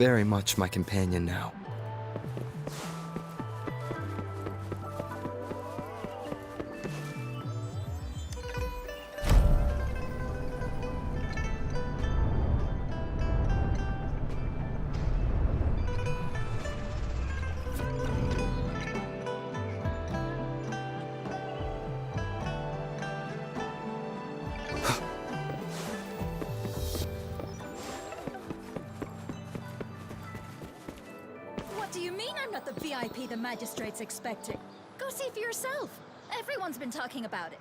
Very much my companion now. What do you mean I'm not the VIP the magistrate's expecting? Go see for yourself. Everyone's been talking about it.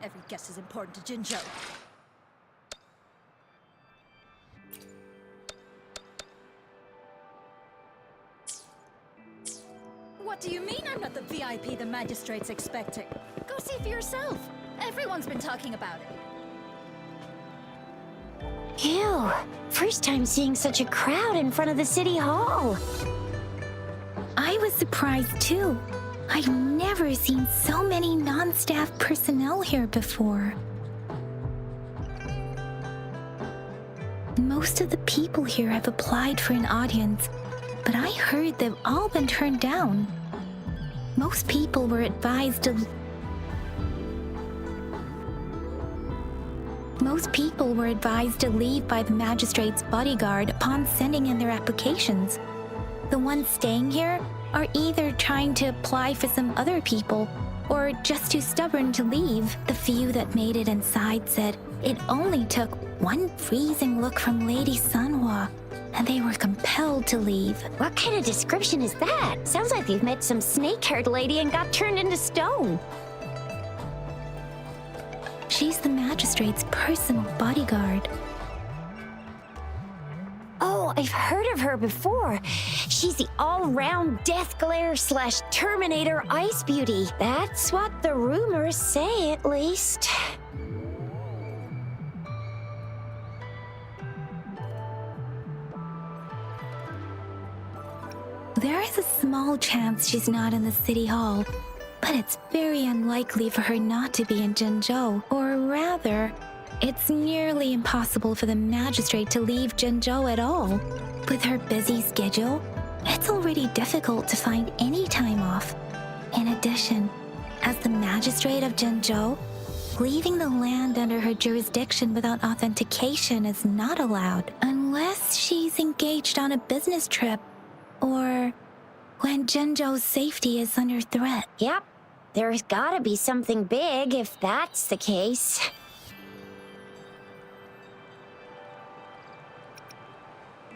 Every guess is important to Jinzhou. What do you mean I'm not the VIP the magistrate's expecting? Go see for yourself. Everyone's been talking about it. Ew, first time seeing such a crowd in front of the city hall. I was surprised too. I've never seen so many non-staff personnel here before. Most of the people here have applied for an audience, but I heard they've all been turned down. Most people were advised to leave by the magistrate's bodyguard upon sending in their applications. The ones staying here are either trying to apply for some other people or just too stubborn to leave. The few that made it inside said it only took one freezing look from Lady Sanhua and they were compelled to leave. What kind of description is that? Sounds like you've met some snake-haired lady and got turned into stone. She's the magistrate's personal bodyguard. Oh, I've heard of her before. She's the all-round Death Glare / Terminator Ice Beauty. That's what the rumors say, at least. There is a small chance she's not in the city hall, but it's very unlikely for her not to be in Jinzhou. Or rather, it's nearly impossible for the magistrate to leave Jinzhou at all. With her busy schedule, it's already difficult to find any time off. In addition, as the magistrate of Jinzhou, leaving the land under her jurisdiction without authentication is not allowed, unless she's engaged on a business trip or when Jinzhou's safety is under threat. Yep, there's gotta be something big if that's the case.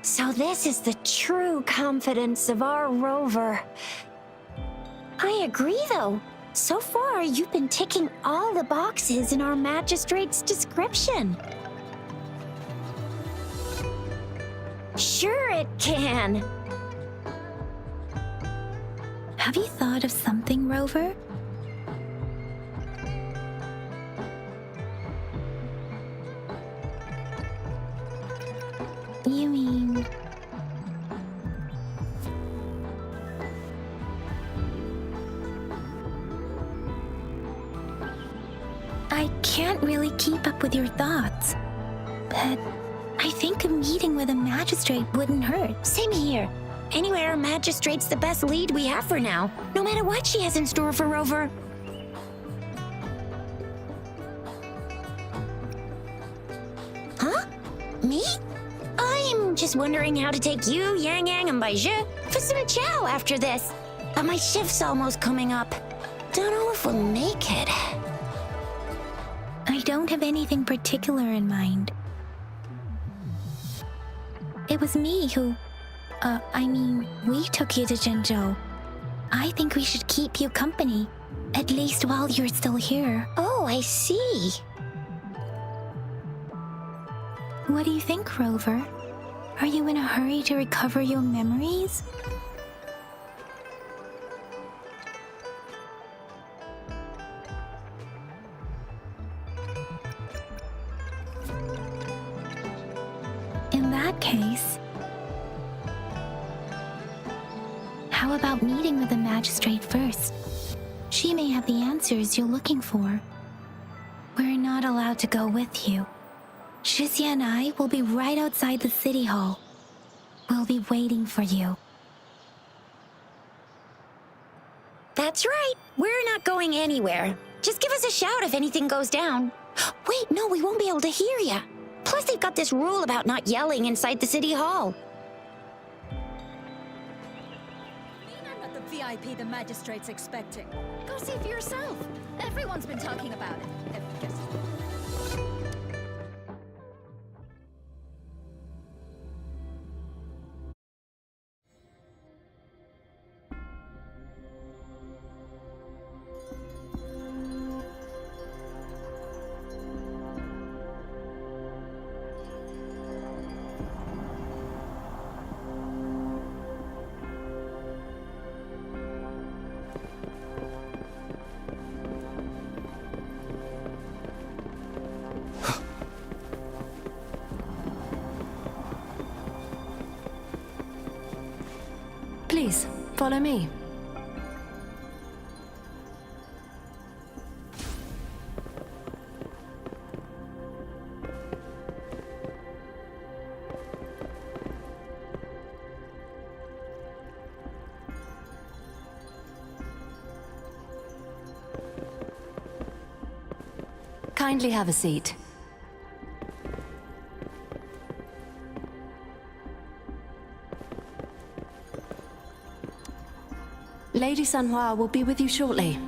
So this is the true confidence of our rover. I agree, though. So far, you've been ticking all the boxes in our magistrate's description. Sure it can. Have you thought of something, Rover? You mean... I can't really keep up with your thoughts, but I think a meeting with a magistrate wouldn't hurt. Same here. Anyway, our magistrate's the best lead we have for now, no matter what she has in store for Rover. Huh? Me? I'm just wondering how to take you, Yang Yang, and Baizhi for some chow after this. But my shift's almost coming up. Don't know if we'll make it. I don't have anything particular in mind. It was me who... we took you to Jinzhou. I think we should keep you company, at least while you're still here. Oh, I see. What do you think, Rover? Are you in a hurry to recover your memories? In that case, how about meeting with the magistrate first? She may have the answers you're looking for. We're not allowed to go with you. Shizia and I will be right outside the city hall. We'll be waiting for you. That's right. We're not going anywhere. Just give us a shout if anything goes down. Wait, no, we won't be able to hear ya. Plus, they've got this rule about not yelling inside the city hall. I'm not the VIP the magistrate's expecting. Go see for yourself. Everyone's been talking about it. Every guess is... Please, follow me. Kindly have a seat. Lady Sanhua will be with you shortly.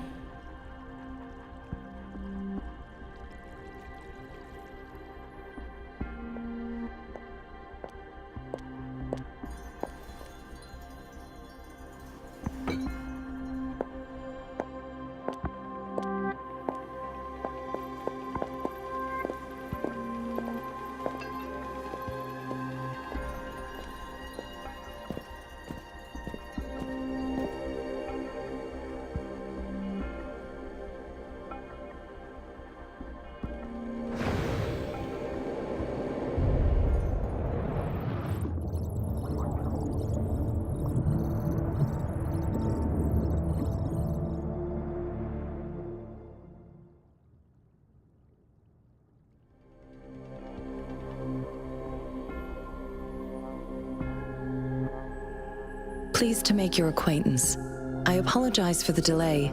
Pleased to make your acquaintance. I apologize for the delay.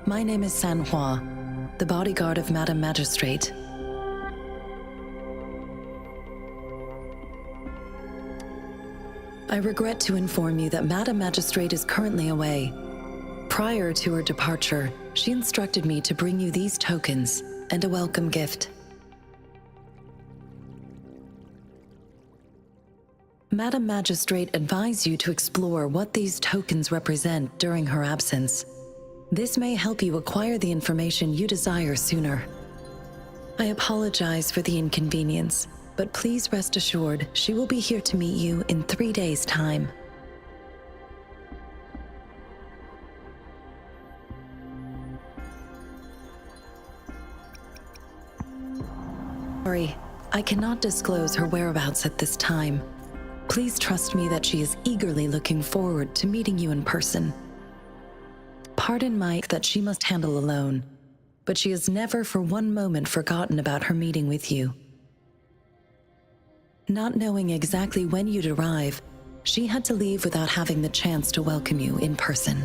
My name is Sanhua, the bodyguard of Madam Magistrate. I regret to inform you that Madam Magistrate is currently away. Prior to her departure, she instructed me to bring you these tokens and a welcome gift. Madam Magistrate advised you to explore what these tokens represent during her absence. This may help you acquire the information you desire sooner. I apologize for the inconvenience, but please rest assured she will be here to meet you in 3 days' time. Sorry, I cannot disclose her whereabouts at this time. Please trust me that she is eagerly looking forward to meeting you in person. Pardon Mike that she must handle alone, but she has never for one moment forgotten about her meeting with you. Not knowing exactly when you'd arrive, she had to leave without having the chance to welcome you in person.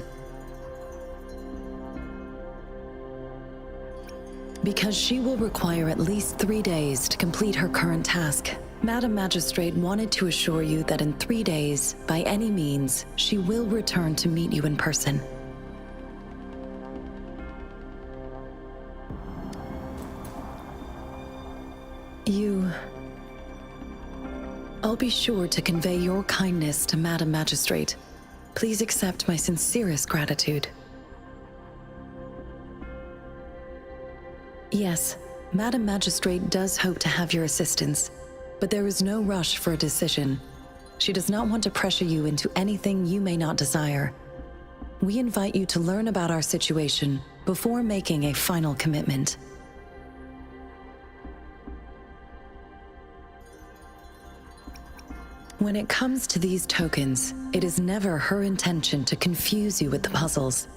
Because she will require at least 3 days to complete her current task, Madam Magistrate wanted to assure you that in 3 days, by any means, she will return to meet you in person. I'll be sure to convey your kindness to Madam Magistrate. Please accept my sincerest gratitude. Yes, Madam Magistrate does hope to have your assistance, but there is no rush for a decision. She does not want to pressure you into anything you may not desire. We invite you to learn about our situation before making a final commitment. When it comes to these tokens, it is never her intention to confuse you with the puzzles.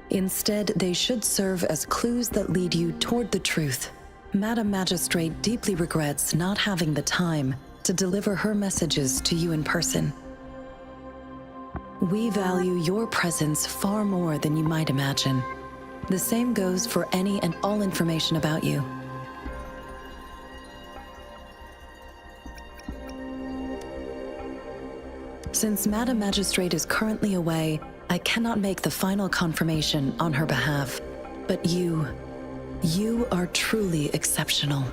Instead, they should serve as clues that lead you toward the truth. Madam Magistrate deeply regrets not having the time to deliver her messages to you in person. We value your presence far more than you might imagine. The same goes for any and all information about you. Since Madam Magistrate is currently away, I cannot make the final confirmation on her behalf. But you are truly exceptional.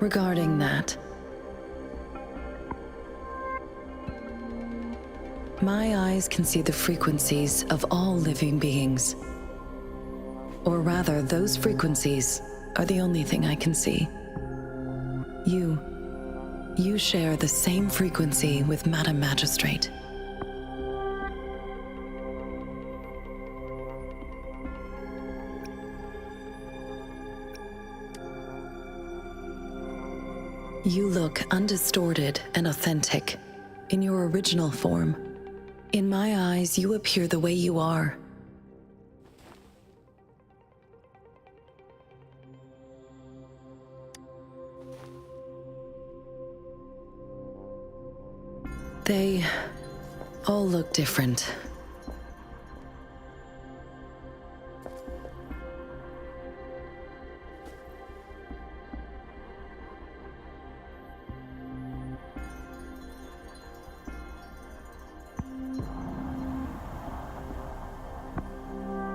Regarding that, my eyes can see the frequencies of all living beings. Or rather, those frequencies are the only thing I can see. You share the same frequency with Madam Magistrate. You look undistorted and authentic in your original form. In my eyes, you appear the way you are. They all look different.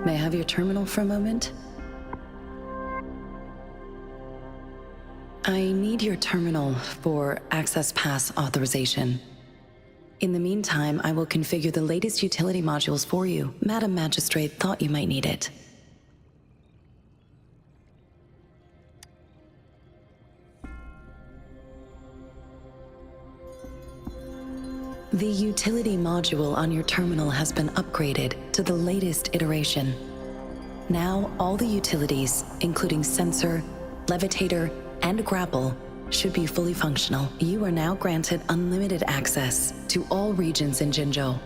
May I have your terminal for a moment? I need your terminal for access pass authorization. In the meantime, I will configure the latest utility modules for you. Madam Magistrate thought you might need it. The utility module on your terminal has been upgraded to the latest iteration. Now, all the utilities, including sensor, levitator, and grapple, should be fully functional. You are now granted unlimited access to all regions in Jinzhou.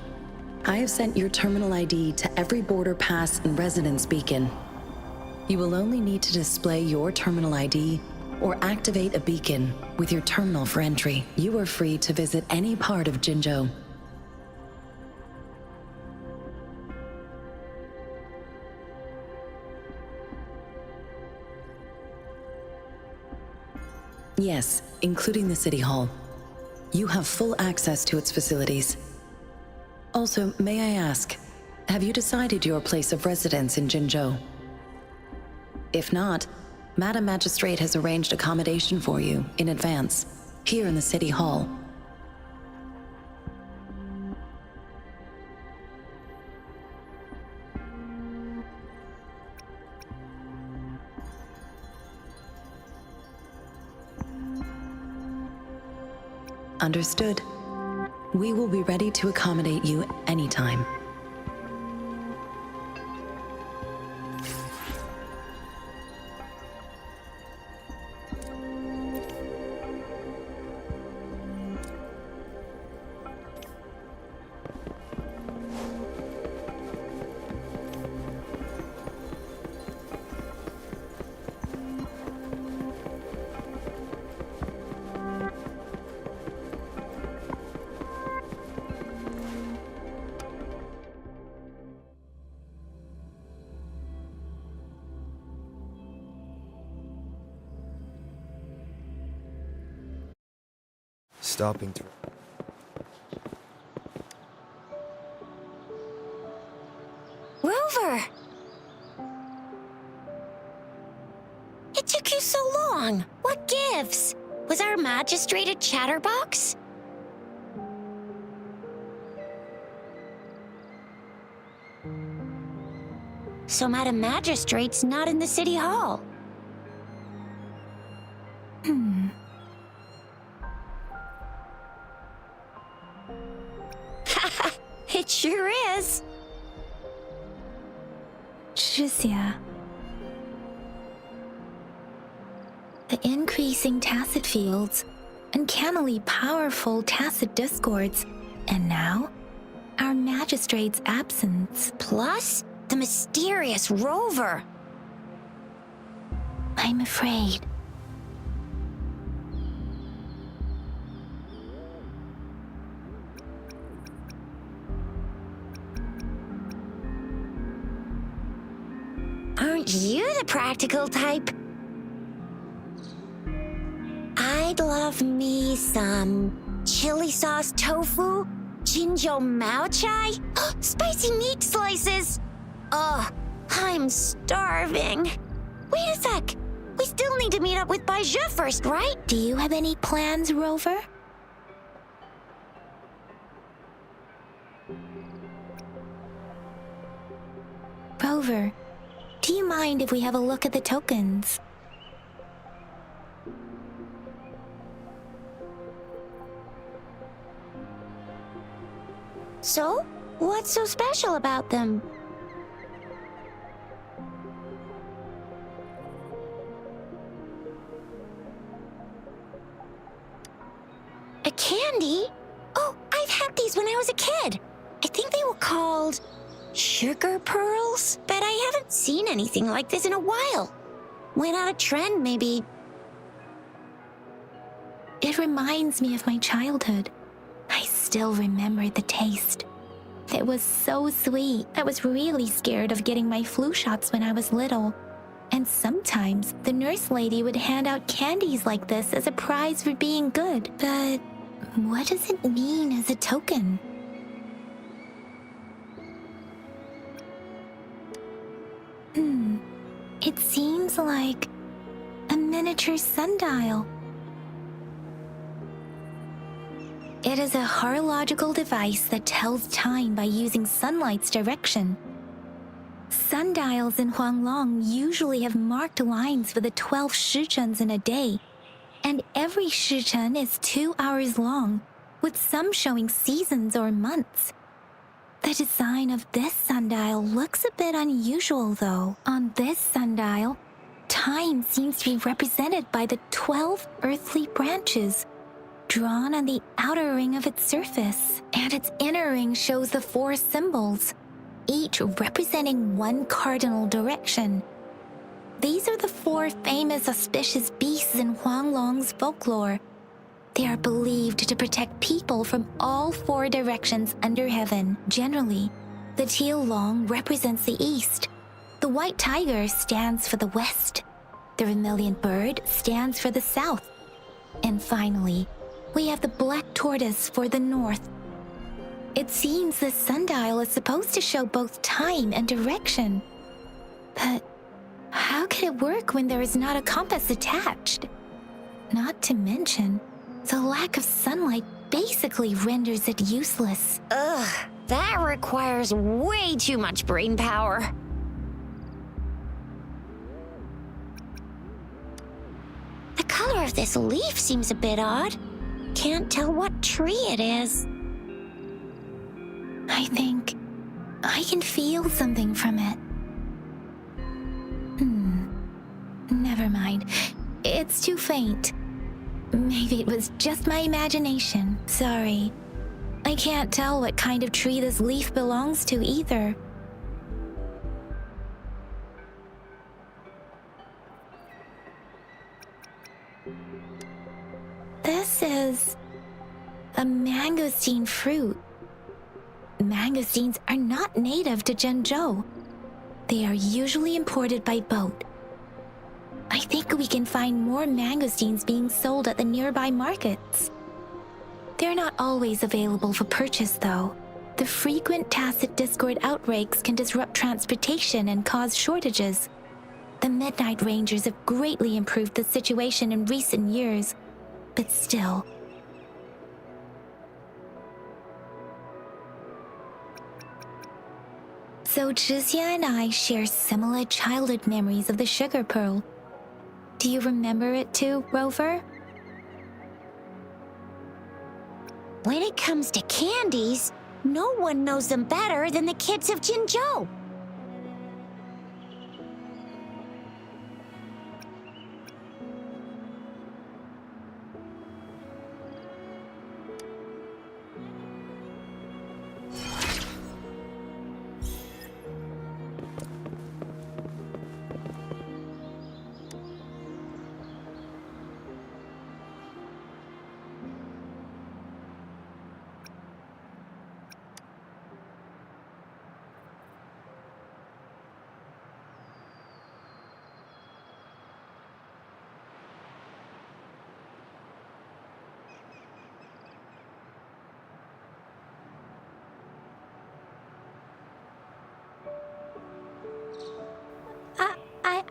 I have sent your terminal ID to every border pass and residence beacon. You will only need to display your terminal ID or activate a beacon with your terminal for entry. You are free to visit any part of Jinzhou. Yes, including the City Hall. You have full access to its facilities. Also, may I ask, have you decided your place of residence in Jinzhou? If not, Madam Magistrate has arranged accommodation for you in advance, here in the City Hall. Understood. We will be ready to accommodate you anytime. Stopping to... Rover! It took you so long. What gives? Was our magistrate a chatterbox? So Madam Magistrate's not in the City Hall. It sure is. Shizia. The increasing tacit fields, uncannily powerful tacit discords, and now, our magistrate's absence. Plus, the mysterious rover. I'm afraid. Aren't you the practical type? I'd love me some chili sauce tofu, Jinjo Mao Chai, spicy meat slices. Ugh, I'm starving. Wait a sec. We still need to meet up with Baija first, right? Do you have any plans, Rover? Rover, do you mind if we have a look at the tokens? So, what's so special about them? A candy? Oh, I've had these when I was a kid. I think they were called sugar pearls, but I haven't seen anything like this in a while. Went out of trend, maybe. It reminds me of my childhood. I still remember the taste. It was so sweet. I was really scared of getting my flu shots when I was little. And sometimes the nurse lady would hand out candies like this as a prize for being good. But what does it mean as a token? It seems like a miniature sundial. It is a horological device that tells time by using sunlight's direction. Sundials in Huanglong usually have marked lines for the 12 shichuns in a day, and every shichun is 2 hours long, with some showing seasons or months. The design of this sundial looks a bit unusual, though. On this sundial, time seems to be represented by the 12 earthly branches, drawn on the outer ring of its surface, and its inner ring shows the 4 symbols, each representing one cardinal direction. These are the 4 famous auspicious beasts in Huanglong's folklore. They are believed to protect people from all 4 directions under heaven. Generally, the teal long represents the east, the white tiger stands for the west, the vermilion bird stands for the south, and finally, we have the black tortoise for the north. It seems this sundial is supposed to show both time and direction. But how could it work when there is not a compass attached? Not to mention, the lack of sunlight basically renders it useless. Ugh, that requires way too much brain power. The color of this leaf seems a bit odd. Can't tell what tree it is. I think I can feel something from it. Never mind. It's too faint. Maybe it was just my imagination. Sorry. I can't tell what kind of tree this leaf belongs to either. This is a mangosteen fruit. Mangosteens are not native to Zhengzhou. They are usually imported by boat. I think we can find more mangosteens being sold at the nearby markets. They're not always available for purchase, though. The frequent tacit discord outbreaks can disrupt transportation and cause shortages. The Midnight Rangers have greatly improved the situation in recent years, but still. So Zhixia and I share similar childhood memories of the sugar pearl. Do you remember it too, Rover? When it comes to candies, no one knows them better than the kids of Jinzhou.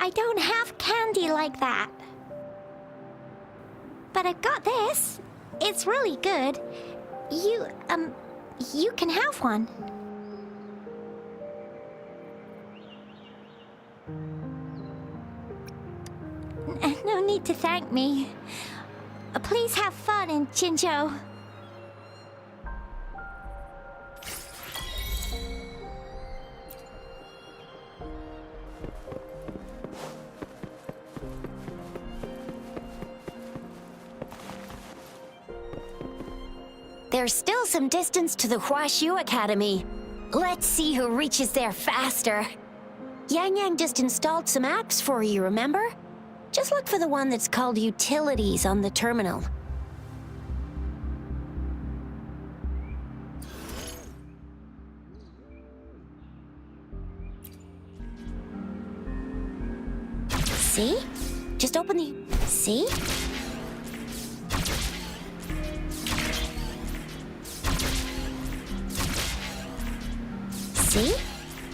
I don't have candy like that. But I've got this. It's really good. You can have one. No need to thank me. Please have fun in Jinzhou. There's still some distance to the Huashu Academy. Let's see who reaches there faster. Yang Yang just installed some apps for you, remember? Just look for the one that's called Utilities on the terminal. See? Just open the... See? See?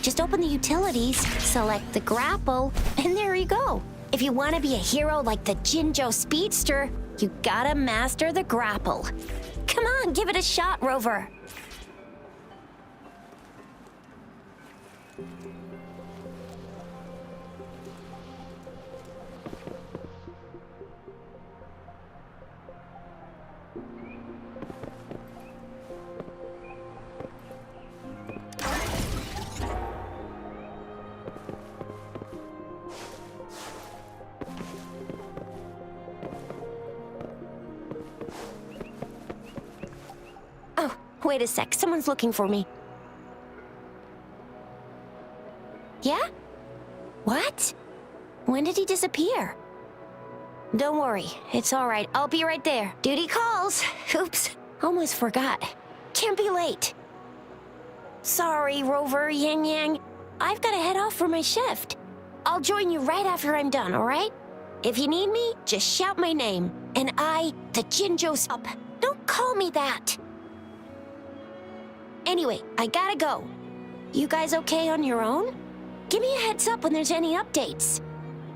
Just open the utilities, select the grapple, and there you go. If you want to be a hero like the Jinzhou Speedster, you gotta master the grapple. Come on, give it a shot, Rover. Oh, wait a sec. Someone's looking for me. Yeah? What? When did he disappear? Don't worry. It's all right. I'll be right there. Duty calls. Oops. Almost forgot. Can't be late. Sorry, Rover, Yang Yang. I've got to head off for my shift. I'll join you right after I'm done, all right? If you need me, just shout my name. And the Jinzhou up. Don't call me that. Anyway, I gotta go. You guys okay on your own? Give me a heads up when there's any updates.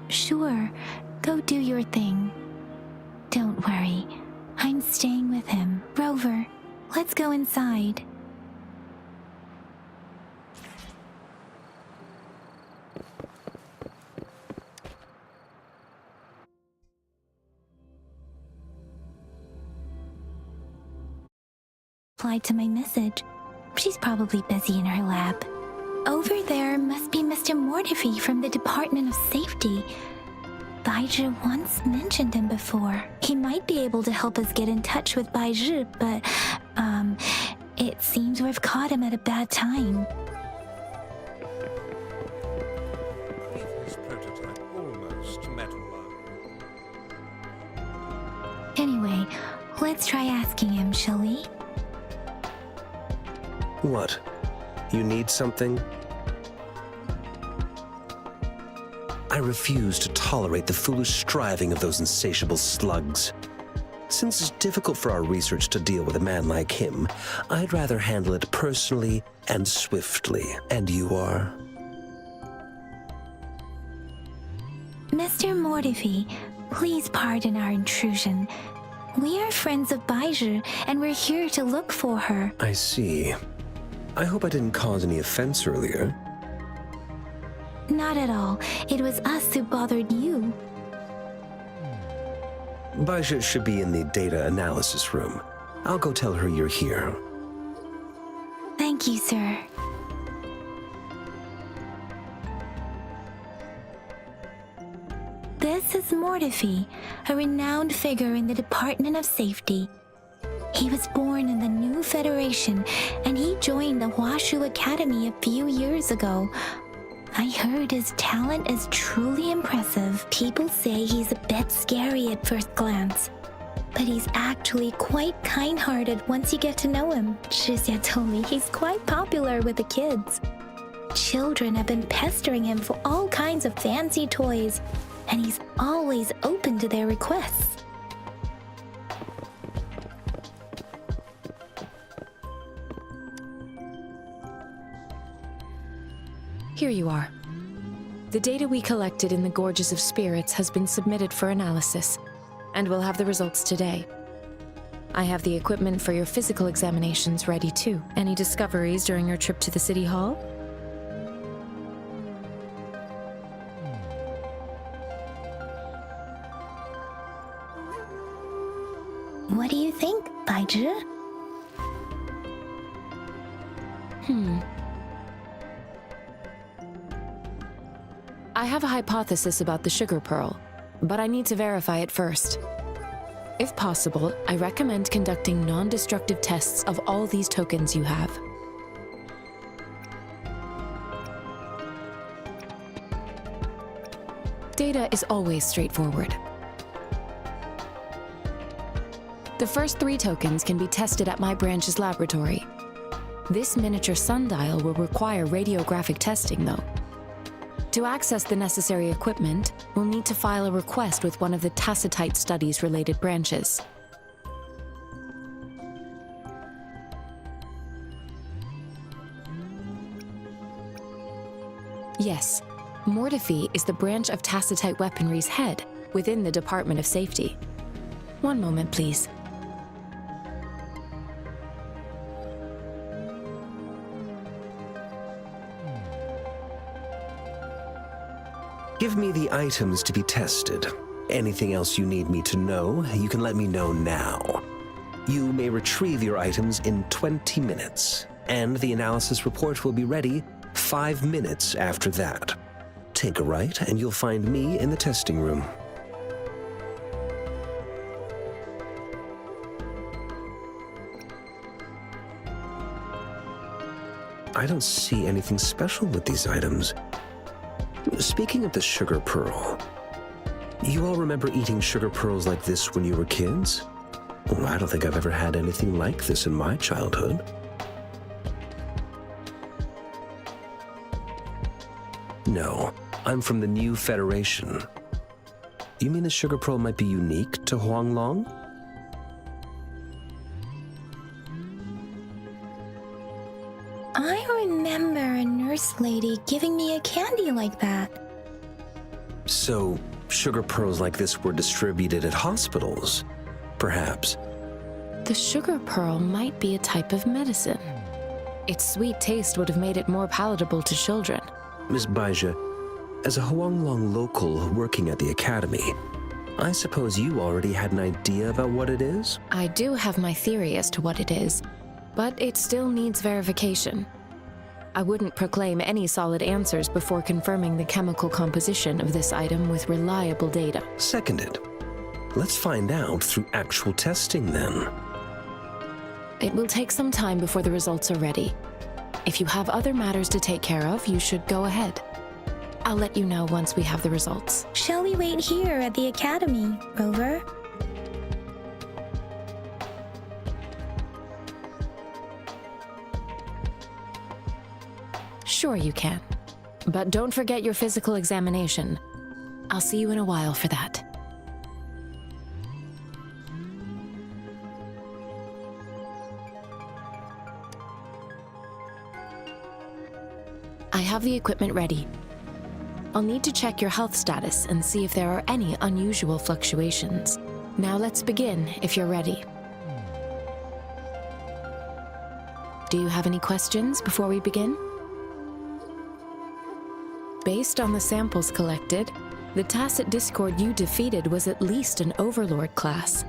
Sure, go do your thing. Don't worry, I'm staying with him. Rover, let's go inside. Replied to my message. She's probably busy in her lab. Over there must be Mr. Mortifi from the Department of Safety. Baizhi once mentioned him before. He might be able to help us get in touch with Baizhi, but, it seems we've caught him at a bad time. His prototype almost metallized. Anyway, let's try asking him, shall we? What? You need something? I refuse to tolerate the foolish striving of those insatiable slugs. Since it's difficult for our research to deal with a man like him, I'd rather handle it personally and swiftly. And you are? Mr. Mortifi, please pardon our intrusion. We are friends of Baizhi, and we're here to look for her. I see. I hope I didn't cause any offense earlier. Not at all. It was us who bothered you. Baizhi should be in the data analysis room. I'll go tell her you're here. Thank you, sir. This is Mortifi, a renowned figure in the Department of Safety. He was born in the new Federation, and he joined the Huashu Academy a few years ago. I heard his talent is truly impressive. People say he's a bit scary at first glance, but he's actually quite kind-hearted once you get to know him. Shixia told me he's quite popular with the kids. Children have been pestering him for all kinds of fancy toys, and he's always open to their requests. Here you are. The data we collected in the Gorges of Spirits has been submitted for analysis, and we'll have the results today. I have the equipment for your physical examinations ready too. Any discoveries during your trip to the City Hall? What do you think, Baizhi? I have a hypothesis about the sugar pearl, but I need to verify it first. If possible, I recommend conducting non-destructive tests of all these tokens you have. Data is always straightforward. The first 3 tokens can be tested at my branch's laboratory. This miniature sundial will require radiographic testing, though. To access the necessary equipment, we'll need to file a request with one of the Tacitite Studies-related branches. Yes, Mortefi is the branch of Tacitite Weaponry's head within the Department of Safety. One moment, please. Give me the items to be tested. Anything else you need me to know, you can let me know now. You may retrieve your items in 20 minutes, and the analysis report will be ready 5 minutes after that. Take a right, and you'll find me in the testing room. I don't see anything special with these items. Speaking of the sugar pearl, you all remember eating sugar pearls like this when you were kids? Well, I don't think I've ever had anything like this in my childhood. No, I'm from the New Federation. You mean the sugar pearl might be unique to Huanglong? I remember a nurse lady giving me a candy like that. So, sugar pearls like this were distributed at hospitals, perhaps. The sugar pearl might be a type of medicine. Its sweet taste would have made it more palatable to children. Miss Baizhi, as a Huanglong local working at the academy, I suppose you already had an idea about what it is? I do have my theory as to what it is, but it still needs verification. I wouldn't proclaim any solid answers before confirming the chemical composition of this item with reliable data. Seconded. Let's find out through actual testing then. It will take some time before the results are ready. If you have other matters to take care of, you should go ahead. I'll let you know once we have the results. Shall we wait here at the academy, Rover? Sure you can. But don't forget your physical examination. I'll see you in a while for that. I have the equipment ready. I'll need to check your health status and see if there are any unusual fluctuations. Now let's begin, if you're ready. Do you have any questions before we begin? Based on the samples collected, the Tacit Discord you defeated was at least an Overlord class.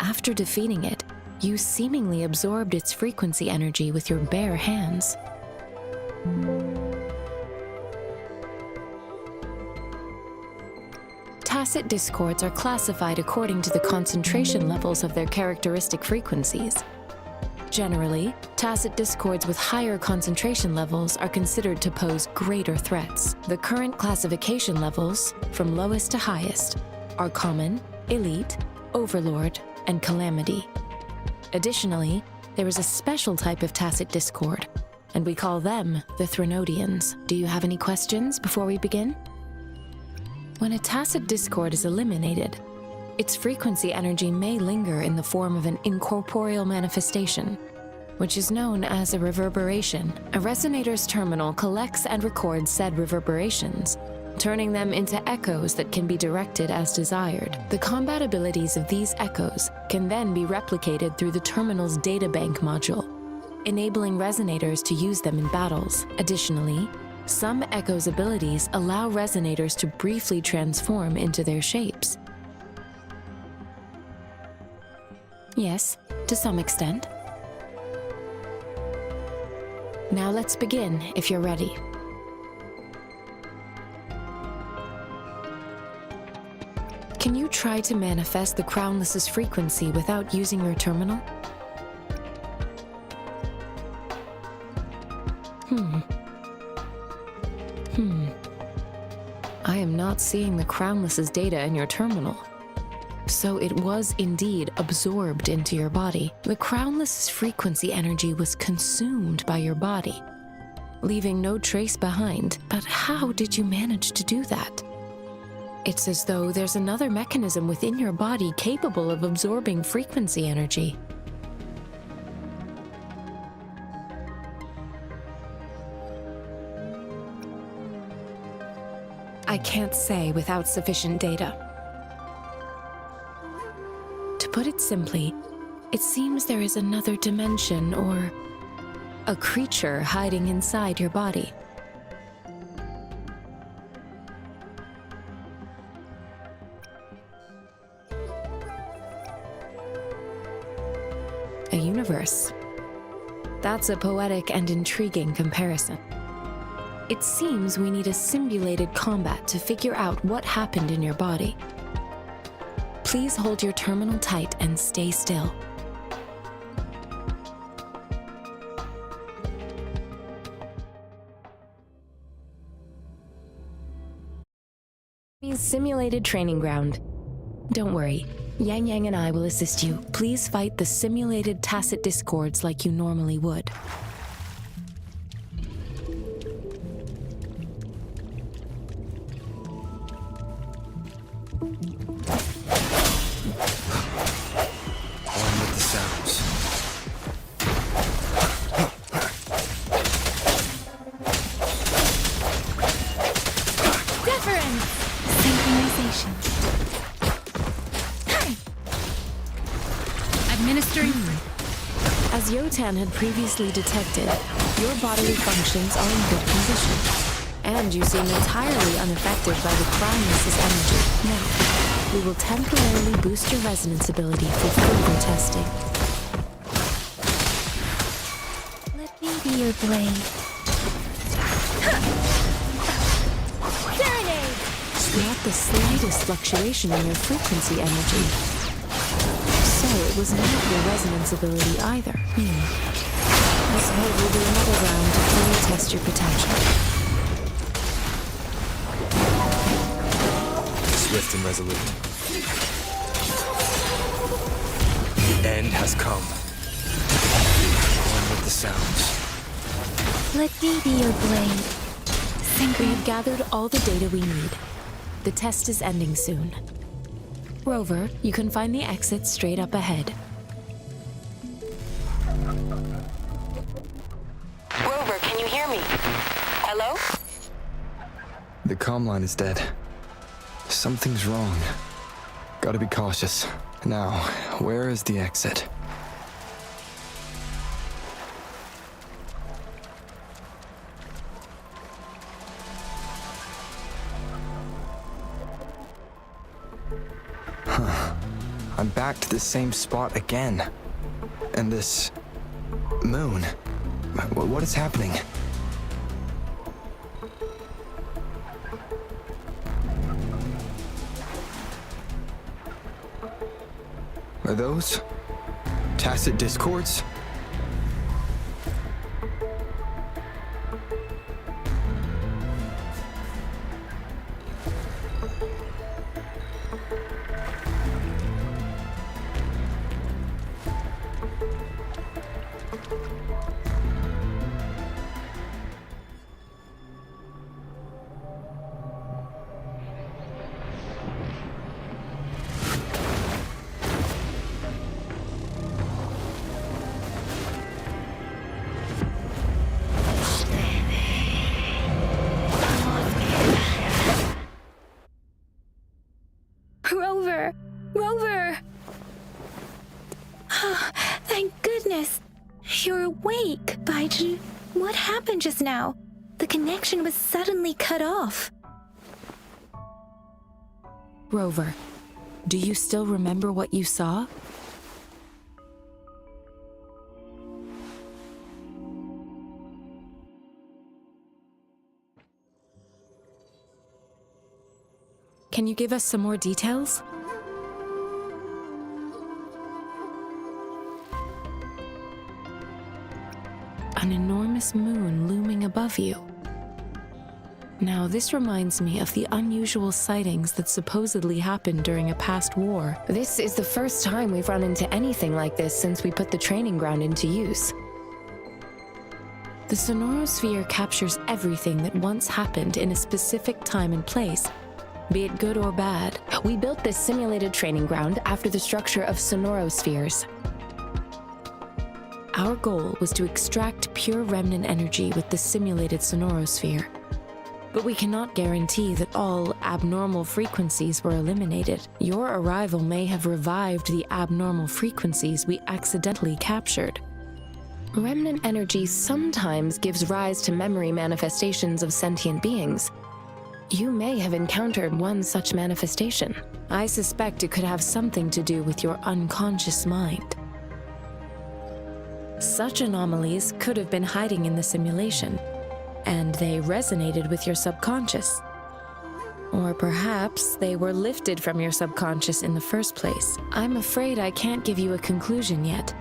After defeating it, you seemingly absorbed its frequency energy with your bare hands. Tacit Discords are classified according to the concentration levels of their characteristic frequencies. Generally, Tacit Discords with higher concentration levels are considered to pose greater threats. The current classification levels, from lowest to highest, are Common, Elite, Overlord, and Calamity. Additionally, there is a special type of Tacit Discord, and we call them the Threnodians. Do you have any questions before we begin? When a Tacit Discord is eliminated, its frequency energy may linger in the form of an incorporeal manifestation. which is known as a reverberation. A resonator's terminal collects and records said reverberations, turning them into echoes that can be directed as desired. The combat abilities of these echoes can then be replicated through the terminal's databank module, enabling resonators to use them in battles. Additionally, some echoes' abilities allow resonators to briefly transform into their shapes. Yes, to some extent. Now let's begin, if you're ready. Can you try to manifest the Crownless's frequency without using your terminal? I am not seeing the Crownless's data in your terminal. So it was indeed absorbed into your body. The Crownless's frequency energy was consumed by your body, leaving no trace behind. But how did you manage to do that? It's as though there's another mechanism within your body capable of absorbing frequency energy. I can't say without sufficient data. To put it simply, it seems there is another dimension or a creature hiding inside your body. A universe. That's a poetic and intriguing comparison. It seems we need a simulated combat to figure out what happened in your body. Please hold your terminal tight and stay still. Simulated training ground. Don't worry, Yang Yang and I will assist you. Please fight the simulated tacit discords like you normally would. As Yotan had previously detected, your bodily functions are in good condition, and you seem entirely unaffected by the Crownless's energy. Now, we will temporarily boost your resonance ability for further testing. Let me be your blade. Not the slightest fluctuation in your frequency energy. So it was not your resonance ability either. I suppose we'll do another round to fully test your potential. Swift and resolute. The end has come. One with the sounds. Let me be your blade. We have gathered all the data we need. The test is ending soon. Rover, you can find the exit straight up ahead. Rover, can you hear me? Hello? The comm line is dead. Something's wrong. Gotta be cautious. Now, where is the exit? I'm back to the same spot again. And this moon. What is happening? Are those tacit discords? Thank goodness. You're awake, Baiju. What happened just now? The connection was suddenly cut off. Rover, do you still remember what you saw? Can you give us some more details? An enormous moon looming above you. Now, this reminds me of the unusual sightings that supposedly happened during a past war. This is the first time we've run into anything like this since we put the training ground into use. The sonorosphere captures everything that once happened in a specific time and place, be it good or bad. We built this simulated training ground after the structure of sonorospheres. Our goal was to extract pure remnant energy with the simulated sonorosphere. But we cannot guarantee that all abnormal frequencies were eliminated. Your arrival may have revived the abnormal frequencies we accidentally captured. Remnant energy sometimes gives rise to memory manifestations of sentient beings. You may have encountered one such manifestation. I suspect it could have something to do with your unconscious mind. Such anomalies could have been hiding in the simulation, and they resonated with your subconscious. Or perhaps they were lifted from your subconscious in the first place. I'm afraid I can't give you a conclusion yet.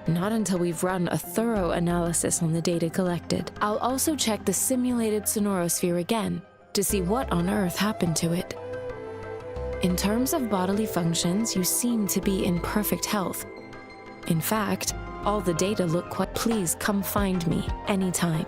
Not until we've run a thorough analysis on the data collected. I'll also check the simulated sonorosphere again to see what on earth happened to it. In terms of bodily functions, you seem to be in perfect health. In fact, all the data look quite. Please come find me anytime.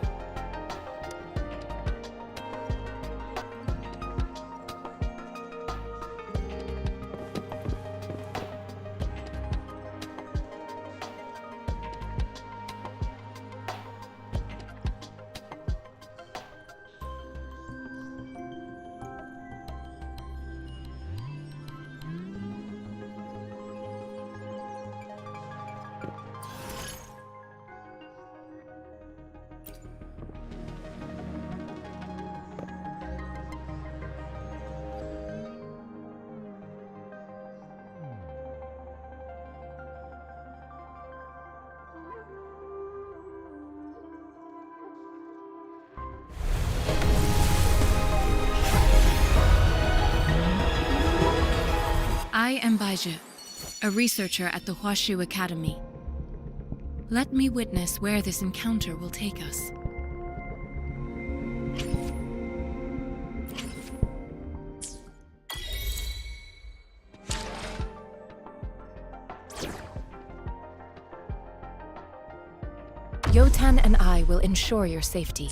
I am Baiju, a researcher at the Huashu Academy. Let me witness where this encounter will take us. Yotan and I will ensure your safety.